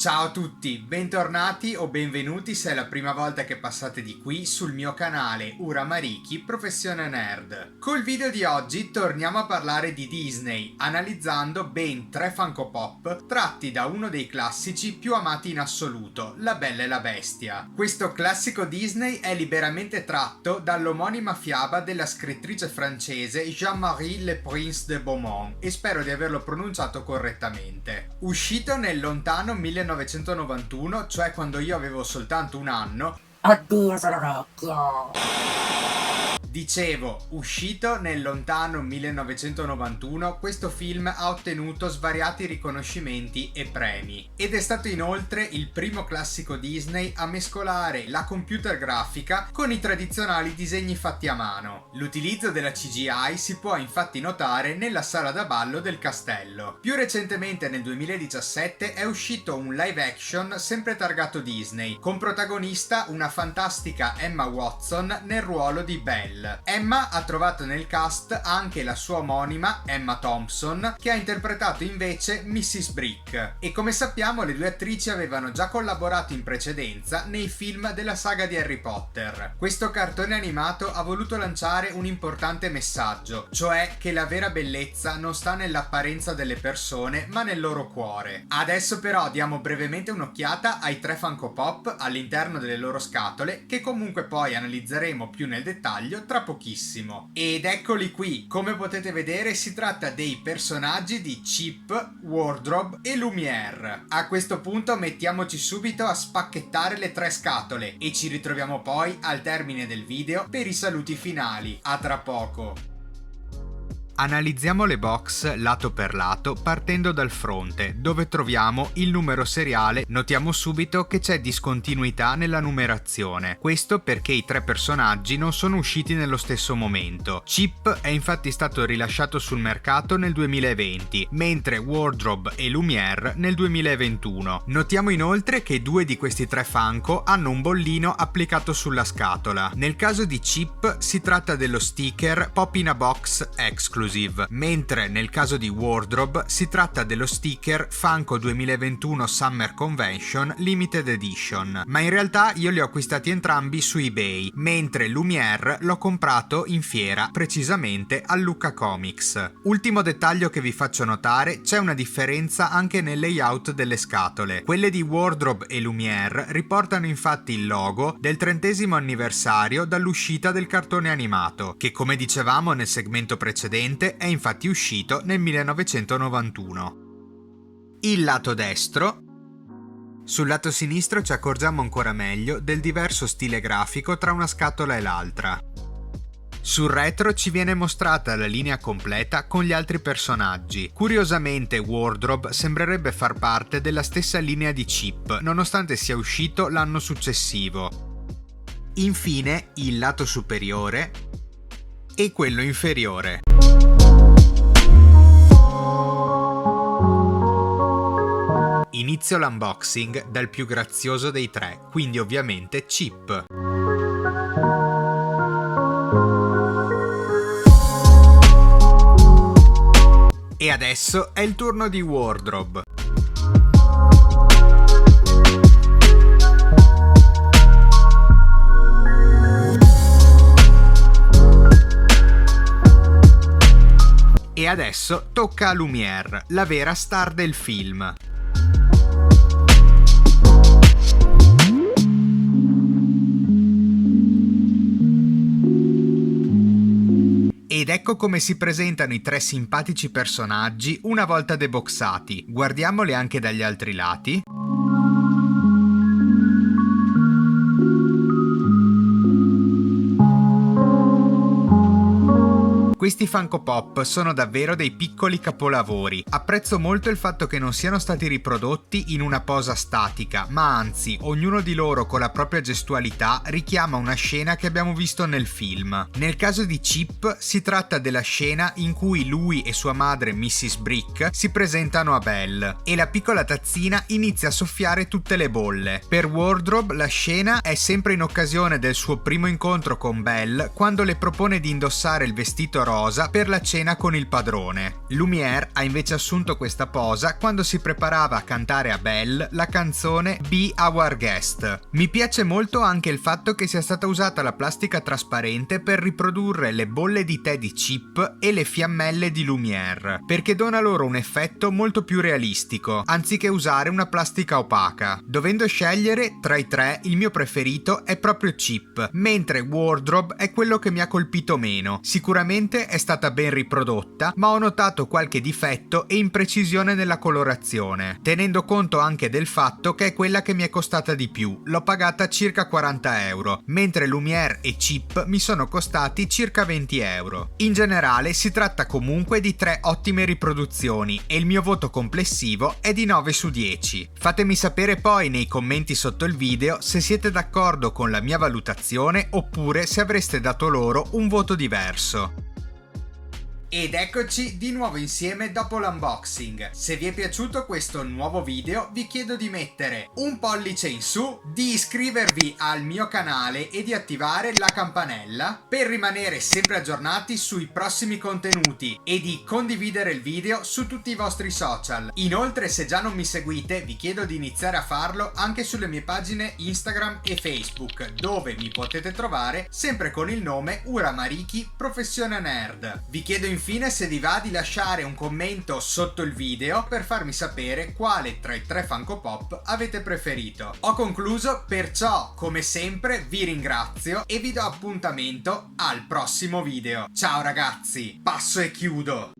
Ciao a tutti, bentornati o benvenuti se è la prima volta che passate di qui sul mio canale Uramariki Professione Nerd. Col video di oggi torniamo a parlare di Disney, analizzando ben 3 Funko Pop tratti da uno dei classici più amati in assoluto, La Bella e la Bestia. Questo classico Disney è liberamente tratto dall'omonima fiaba della scrittrice francese Jean-Marie Le Prince de Beaumont e spero di averlo pronunciato correttamente. Uscito nel lontano 1991, cioè quando io avevo soltanto un anno. Oddio, sono vecchio! Dicevo, uscito nel lontano 1991, questo film ha ottenuto svariati riconoscimenti e premi ed è stato inoltre il primo classico Disney a mescolare la computer grafica con i tradizionali disegni fatti a mano. L'utilizzo della CGI si può infatti notare nella sala da ballo del castello. Più recentemente nel 2017 è uscito un live action sempre targato Disney, con protagonista una fantastica Emma Watson nel ruolo di Belle. Emma ha trovato nel cast anche la sua omonima Emma Thompson, che ha interpretato invece Mrs. Brick, e come sappiamo le due attrici avevano già collaborato in precedenza nei film della saga di Harry Potter. Questo cartone animato ha voluto lanciare un importante messaggio, cioè che la vera bellezza non sta nell'apparenza delle persone ma nel loro cuore. Adesso però diamo brevemente un'occhiata ai 3 Funko Pop all'interno delle loro scatole, che comunque poi analizzeremo più nel dettaglio tra pochissimo. Ed eccoli qui, come potete vedere si tratta dei personaggi di Chip, Wardrobe e Lumière. A questo punto mettiamoci subito a spacchettare le 3 scatole e ci ritroviamo poi al termine del video per i saluti finali. A tra poco. Analizziamo le box lato per lato partendo dal fronte, dove troviamo il numero seriale. Notiamo subito che c'è discontinuità nella numerazione. Questo perché i 3 personaggi non sono usciti nello stesso momento. Chip è infatti stato rilasciato sul mercato nel 2020, mentre Wardrobe e Lumière nel 2021. Notiamo inoltre che 2 di questi 3 Funko hanno un bollino applicato sulla scatola. Nel caso di Chip si tratta dello sticker Pop in a Box Exclusive, mentre nel caso di Wardrobe si tratta dello sticker Funko 2021 Summer Convention Limited Edition, ma in realtà io li ho acquistati entrambi su eBay, mentre Lumière l'ho comprato in fiera, precisamente al Lucca Comics. Ultimo dettaglio che vi faccio notare, c'è una differenza anche nel layout delle scatole. Quelle di Wardrobe e Lumière riportano infatti il logo del 30° anniversario dall'uscita del cartone animato, che come dicevamo nel segmento precedente è infatti uscito nel 1991. Il lato destro. Sul lato sinistro ci accorgiamo ancora meglio del diverso stile grafico tra una scatola e l'altra. Sul retro ci viene mostrata la linea completa con gli altri personaggi. Curiosamente Wardrobe sembrerebbe far parte della stessa linea di Chip, nonostante sia uscito l'anno successivo. Infine il lato superiore e quello inferiore. Inizio l'unboxing dal più grazioso dei 3, quindi ovviamente Chip. E adesso è il turno di Wardrobe. E adesso tocca a Lumière, la vera star del film. Ed ecco come si presentano i 3 simpatici personaggi una volta deboxati. Guardiamoli anche dagli altri lati. Questi Funko Pop sono davvero dei piccoli capolavori. Apprezzo molto il fatto che non siano stati riprodotti in una posa statica, ma anzi, ognuno di loro con la propria gestualità richiama una scena che abbiamo visto nel film. Nel caso di Chip si tratta della scena in cui lui e sua madre Mrs. Brick si presentano a Belle e la piccola tazzina inizia a soffiare tutte le bolle. Per Wardrobe la scena è sempre in occasione del suo primo incontro con Belle, quando le propone di indossare il vestito rosa rosa per la cena con il padrone. Lumière ha invece assunto questa posa quando si preparava a cantare a Belle la canzone Be Our Guest. Mi piace molto anche il fatto che sia stata usata la plastica trasparente per riprodurre le bolle di tè di Chip e le fiammelle di Lumière, perché dona loro un effetto molto più realistico, anziché usare una plastica opaca. Dovendo scegliere tra i tre, il mio preferito è proprio Chip, mentre Wardrobe è quello che mi ha colpito meno. Sicuramente è stata ben riprodotta, ma ho notato qualche difetto e imprecisione nella colorazione, tenendo conto anche del fatto che è quella che mi è costata di più. L'ho pagata circa 40 euro, mentre Lumière e Chip mi sono costati circa 20 euro. In generale si tratta comunque di 3 ottime riproduzioni e il mio voto complessivo è di 9 su 10. Fatemi sapere poi nei commenti sotto il video se siete d'accordo con la mia valutazione oppure se avreste dato loro un voto diverso. Ed eccoci di nuovo insieme dopo l'unboxing. Se vi è piaciuto questo nuovo video vi chiedo di mettere un pollice in su, di iscrivervi al mio canale e di attivare la campanella per rimanere sempre aggiornati sui prossimi contenuti e di condividere il video su tutti i vostri social. Inoltre, se già non mi seguite, vi chiedo di iniziare a farlo anche sulle mie pagine Instagram e Facebook, dove mi potete trovare sempre con il nome Uramariki Professione Nerd. Vi chiedo infine se vi va di lasciare un commento sotto il video per farmi sapere quale tra i 3 Funko Pop avete preferito. Ho concluso, perciò come sempre vi ringrazio e vi do appuntamento al prossimo video. Ciao ragazzi, passo e chiudo!